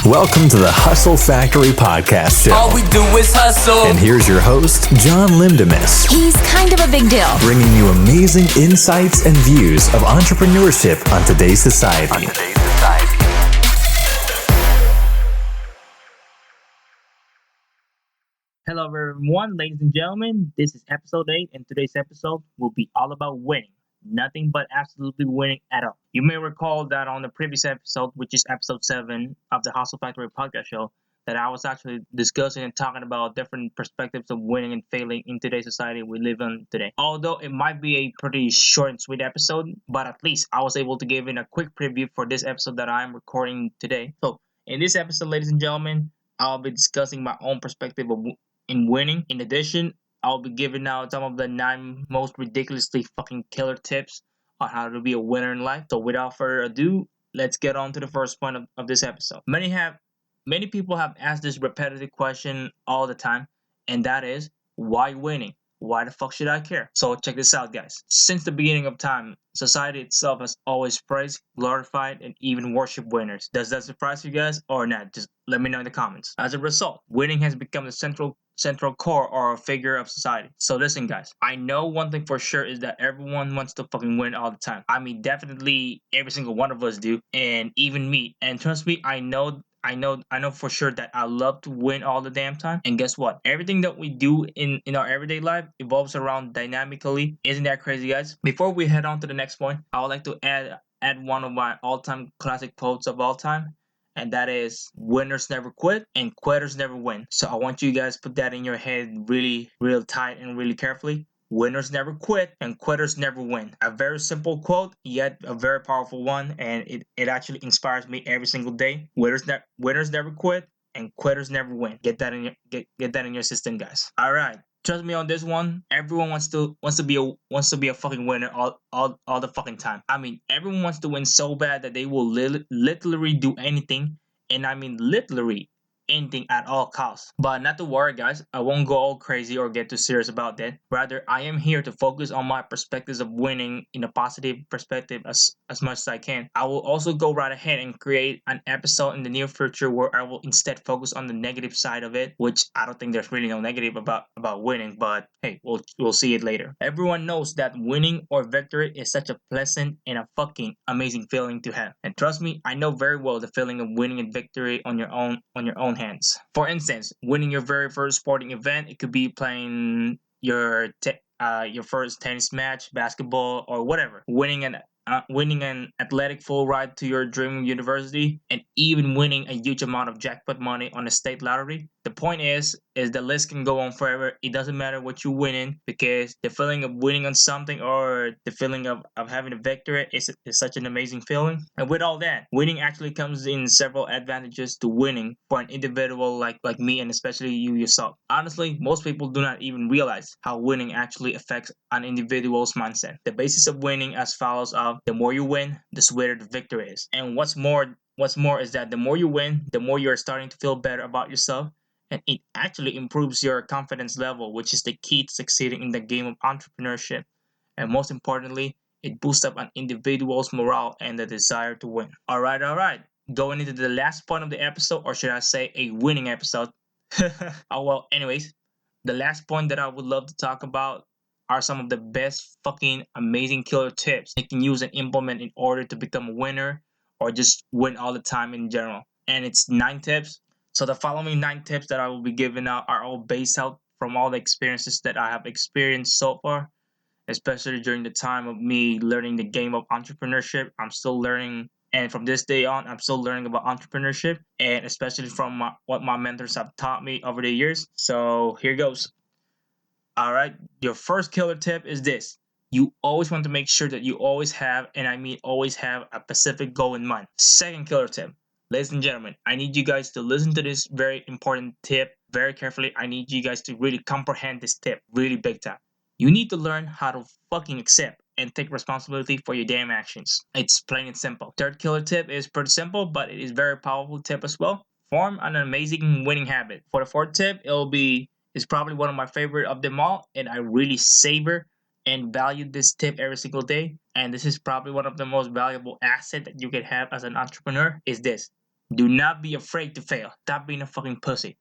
Welcome to the Hustle Factory podcast show. All we do is hustle. And here's your host, John Lindemus. He's kind of a big deal. Bringing you amazing insights and views of entrepreneurship on today's society. Hello everyone, ladies and gentlemen. This is episode 8, and today's episode will be all about winning. Nothing but absolutely winning at all. You may recall that on the previous episode, which is episode 7 of the Hustle Factory podcast show, that I was actually discussing and talking about different perspectives of winning and failing in today's society we live in today. Although it might be a pretty short and sweet episode, but at least I was able to give in a quick preview for this episode that I'm recording today. So in this episode, ladies and gentlemen, I'll be discussing my own perspective in winning. In addition, I'll be giving out some of the 9 most ridiculously fucking killer tips on how to be a winner in life. So without further ado, let's get on to the first point of this episode. Many people have asked this repetitive question all the time, and that is, why winning? Why the fuck should I care? So check this out, guys. Since the beginning of time, society itself has always praised, glorified, and even worshipped winners. Does that surprise you guys or not? Just let me know in the comments. As a result, winning has become the central core or figure of society. So listen, guys, I know one thing for sure is that everyone wants to fucking win all the time. I mean, definitely every single one of us do, and even me. And trust me, I know for sure that I love to win all the damn time. And guess what? Everything that we do in our everyday life evolves around dynamically. Isn't that crazy, guys? Before we head on to the next point, I would like to add one of my all-time classic quotes of all time. And that is, winners never quit and quitters never win. So I want you guys to put that in your head really, real tight and really carefully. Winners never quit and quitters never win. A very simple quote, yet a very powerful one, and it actually inspires me every single day. Winners never quit and quitters never win. Get that in your system, guys. All right. Trust me on this one. Everyone wants to be a fucking winner all the fucking time. I mean, everyone wants to win so bad that they will literally do anything, and I mean literally anything at all costs. But not to worry, guys, I won't go all crazy or get too serious about that. Rather, I am here to focus on my perspectives of winning in a positive perspective as much as I can. I will also go right ahead and create an episode in the near future where I will instead focus on the negative side of it, which I don't think there's really no negative about winning, but hey, we'll see it later. Everyone knows that winning or victory is such a pleasant and a fucking amazing feeling to have. And trust me, I know very well the feeling of winning and victory on your own hands. For instance, winning your very first sporting event, it could be playing your first tennis match, basketball, or whatever. Winning an athletic full ride to your dream university, and even winning a huge amount of jackpot money on a state lottery. The point is the list can go on forever. It doesn't matter what you win in, because the feeling of winning on something or the feeling of having a victory is such an amazing feeling. And with all that, winning actually comes in several advantages to winning for an individual like me, and especially you yourself. Honestly, most people do not even realize how winning actually affects an individual's mindset. The basis of winning as follows of, the more you win, the sweeter the victory is. And what's more is that the more you win, the more you're starting to feel better about yourself. And it actually improves your confidence level, which is the key to succeeding in the game of entrepreneurship. And most importantly, it boosts up an individual's morale and the desire to win. All right. Going into the last point of the episode, or should I say a winning episode. Oh, well, anyways, the last point that I would love to talk about are some of the best fucking amazing killer tips you can use and implement in order to become a winner or just win all the time in general. And it's 9 tips. So the following 9 tips that I will be giving out are all based out from all the experiences that I have experienced so far, especially during the time of me learning the game of entrepreneurship. I'm still learning, and from this day on, I'm still learning about entrepreneurship, and especially from what my mentors have taught me over the years. So here goes. All right, your first killer tip is this. You always want to make sure that you always have, and I mean always have, a specific goal in mind. Second killer tip. Ladies and gentlemen, I need you guys to listen to this very important tip very carefully. I need you guys to really comprehend this tip really big time. You need to learn how to fucking accept and take responsibility for your damn actions. It's plain and simple. Third killer tip is pretty simple, but it is very powerful tip as well. Form an amazing winning habit. For the fourth tip, it's probably one of my favorite of them all, and I really savor and value this tip every single day. And this is probably one of the most valuable assets that you can have as an entrepreneur, is this. Do not be afraid to fail. Stop being a fucking pussy.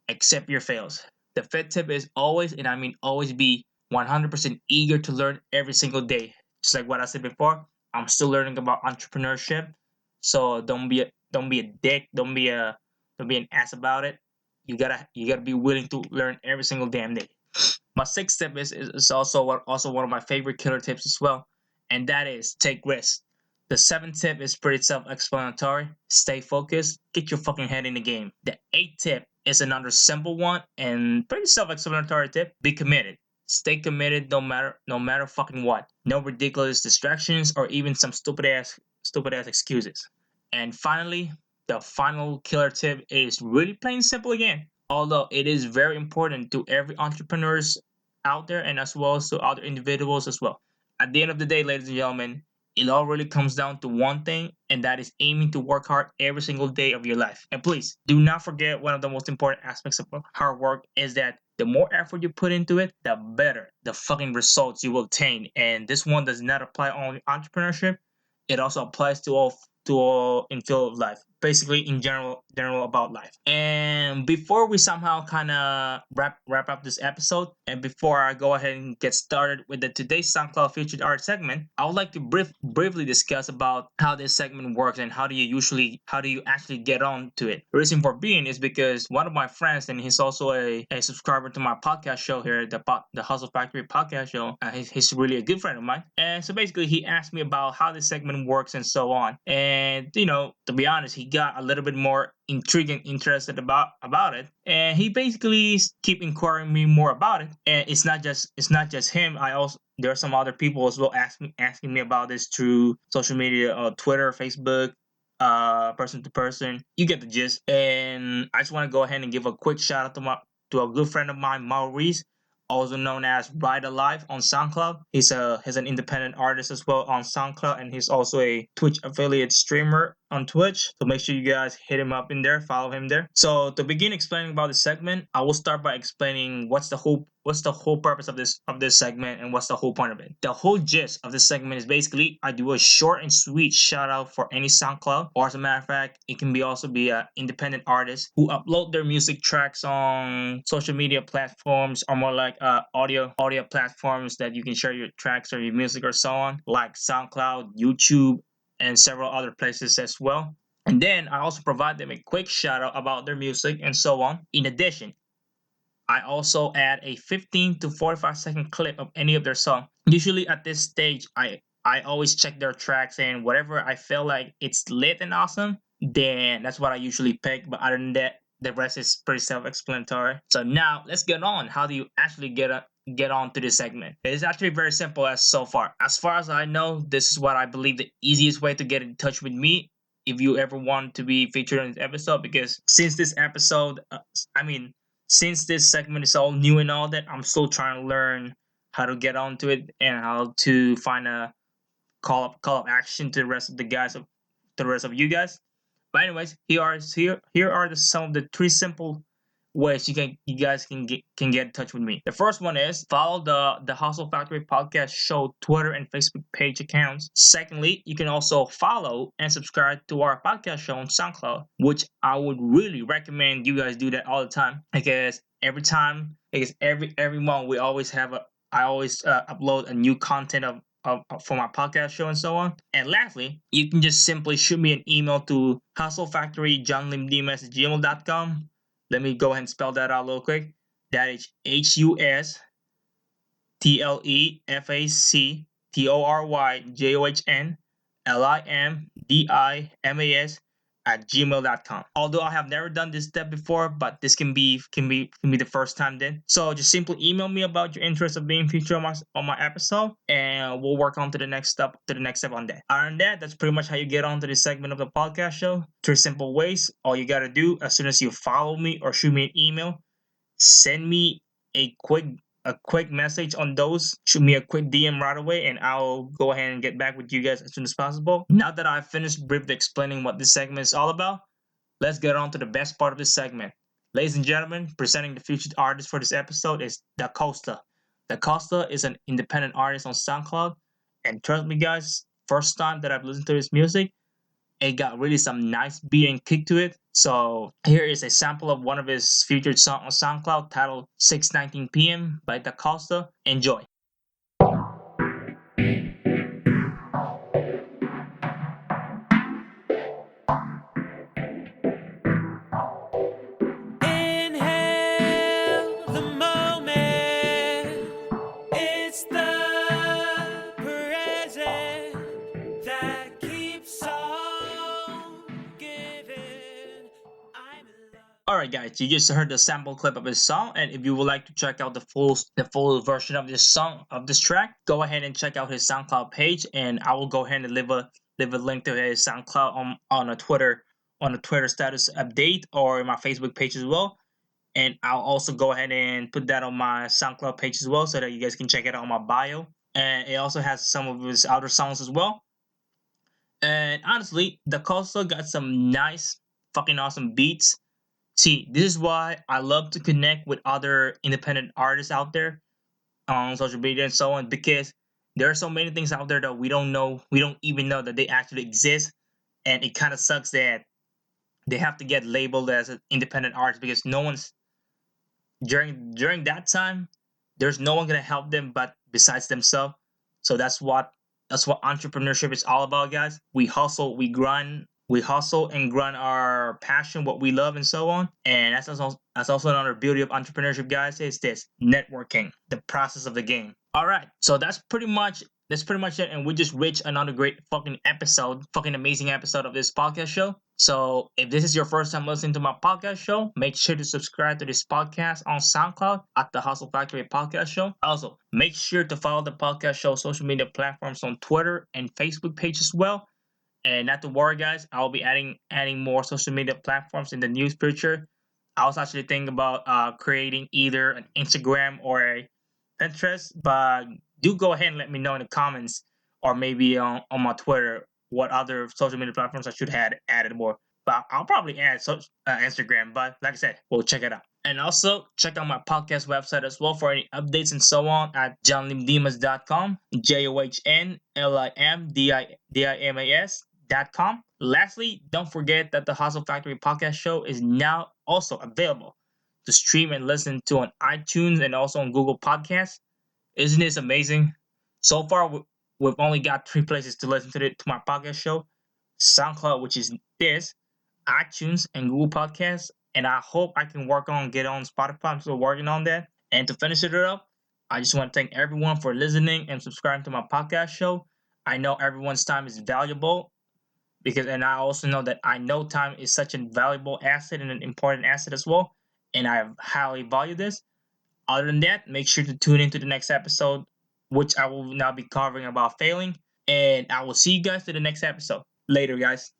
Accept your fails. The fifth tip is always, and I mean always, be 100% eager to learn every single day. Just like what I said before, I'm still learning about entrepreneurship. So don't be a dick. Don't be an ass about it. You gotta be willing to learn every single damn day. My sixth tip is also one of my favorite killer tips as well, and that is take risks. The seventh tip is pretty self-explanatory. Stay focused. Get your fucking head in the game. The eighth tip is another simple one and pretty self-explanatory tip. Be committed. Stay committed no matter fucking what. No ridiculous distractions or even some stupid ass excuses. And finally, the final killer tip is really plain simple again. Although it is very important to every entrepreneurs out there and as well as to other individuals as well. At the end of the day, ladies and gentlemen, it all really comes down to one thing, and that is aiming to work hard every single day of your life. And please do not forget, one of the most important aspects of hard work is that the more effort you put into it, the better the fucking results you will obtain. And this one does not apply only entrepreneurship; it also applies to all in field of life, basically in general about life. And before we somehow kind of wrap up this episode, and before I go ahead and get started with the today's SoundCloud featured art segment, I would like to briefly discuss about how this segment works and how do you actually get on to it. The reason for being is because one of my friends, and he's also a subscriber to my podcast show here, the Hustle Factory podcast show. He's really a good friend of mine, and so basically he asked me about how this segment works and so on. And to be honest, he got a little bit more intrigued and interested about it, and he basically keep inquiring me more about it. And it's not just him. I also there are some other people as well asking me about this through social media, Twitter, Facebook, person to person. You get the gist. And I just want to go ahead and give a quick shout out to a good friend of mine, Maurice, also known as Ride Alive on SoundCloud. He's an independent artist as well on SoundCloud, and he's also a Twitch affiliate streamer on Twitch. So make sure you guys hit him up in there, follow him there. So to begin explaining about this segment, I will start by explaining what's the whole purpose of this segment and what's the whole point of it. The whole gist of this segment is basically I do a short and sweet shout out for any SoundCloud, or as a matter of fact, it can also be an independent artist who upload their music tracks on social media platforms, or more like audio platforms that you can share your tracks or your music or so on, like SoundCloud, YouTube, and several other places as well. And then I also provide them a quick shout out about their music and so on. In addition, I also add a 15 to 45-second clip of any of their song. Usually at this stage, I always check their tracks, and whatever I feel like it's lit and awesome, then that's what I usually pick. But other than that, the rest is pretty self-explanatory. So now let's get on. How do you actually get on to this segment? It's actually very simple so far. As far as I know, this is what I believe the easiest way to get in touch with me if you ever want to be featured in this episode. Because since this segment is all new and all that, I'm still trying to learn how to get onto it and how to find a call up action to the rest of you guys. But anyways, here are some of the three simple ways you guys can get in touch with me. The first one is follow the Hustle Factory Podcast Show Twitter and Facebook page accounts. Secondly, you can also follow and subscribe to our podcast show on SoundCloud, which I would really recommend you guys do that all the time, because every month I always upload a new content for my podcast show and so on. And lastly, you can just simply shoot me an email to hustleFactoryJohnLimDimas@gmail.com. Let me go ahead and spell that out real quick. That is HUSTLEFACTORYJOHNLIMDIMAS@gmail.com. Although I have never done this step before, but this can be the first time then. So just simply email me about your interest of being featured on my episode, and we'll work on to the next step on that. Other than that, that's pretty much how you get onto this segment of the podcast show. Three simple ways. All you gotta do, as soon as you follow me or shoot me an email, send me a quick message on those. Shoot me a quick DM right away, and I'll go ahead and get back with you guys as soon as possible. Now that I've finished briefly explaining what this segment is all about, let's get on to the best part of this segment. Ladies and gentlemen, presenting the featured artist for this episode is Da Costa. Da Costa is an independent artist on SoundCloud, and trust me guys, first time that I've listened to his music, It got really some nice beat and kick to it. So here is a sample of one of his featured songs on SoundCloud titled 6:19 p.m. by Da Costa. Enjoy. Alright guys, you just heard the sample clip of his song, and if you would like to check out the full version of this song, of this track, go ahead and check out his SoundCloud page, and I will go ahead and leave a link to his SoundCloud on a Twitter status update, or in my Facebook page as well. And I'll also go ahead and put that on my SoundCloud page as well, so that you guys can check it out on my bio. And it also has some of his other songs as well. And honestly, Da Costa got some nice, fucking awesome beats. See, this is why I love to connect with other independent artists out there on social media and so on, because there are so many things out there that we don't know, we don't even know that they actually exist, and it kind of sucks that they have to get labeled as an independent artist because no one's during that time. There's no one gonna help them but besides themselves. So that's what entrepreneurship is all about, guys. We hustle, we grind, and grind our passion, what we love, and so on. And that's also another beauty of entrepreneurship, guys. Is this networking, the process of the game. All right, so that's pretty much it, and we just reached another great fucking amazing episode of this podcast show. So if this is your first time listening to my podcast show, make sure to subscribe to this podcast on SoundCloud at the Hustle Factory Podcast Show. Also, make sure to follow the podcast show social media platforms on Twitter and Facebook page as well. And not to worry, guys, I'll be adding more social media platforms in the near future. I was actually thinking about creating either an Instagram or a Pinterest, but do go ahead and let me know in the comments, or maybe on my Twitter, what other social media platforms I should have added more. But I'll probably add Instagram, but like I said, we'll check it out. And also, check out my podcast website as well for any updates and so on at johnlimdimas.com, JOHNLIMDIMAS.com. Lastly, don't forget that the Hustle Factory Podcast Show is now also available to stream and listen to on iTunes and also on Google Podcasts. Isn't this amazing? So far, we've only got 3 places to listen to my podcast show: SoundCloud, which is this, iTunes, and Google Podcasts. And I hope I can get on Spotify. I'm still working on that. And to finish it up, I just want to thank everyone for listening and subscribing to my podcast show. I know everyone's time is valuable, and I also know that time is such a valuable asset and an important asset as well. And I highly value this. Other than that, make sure to tune into the next episode, which I will now be covering about failing. And I will see you guys to the next episode. Later, guys.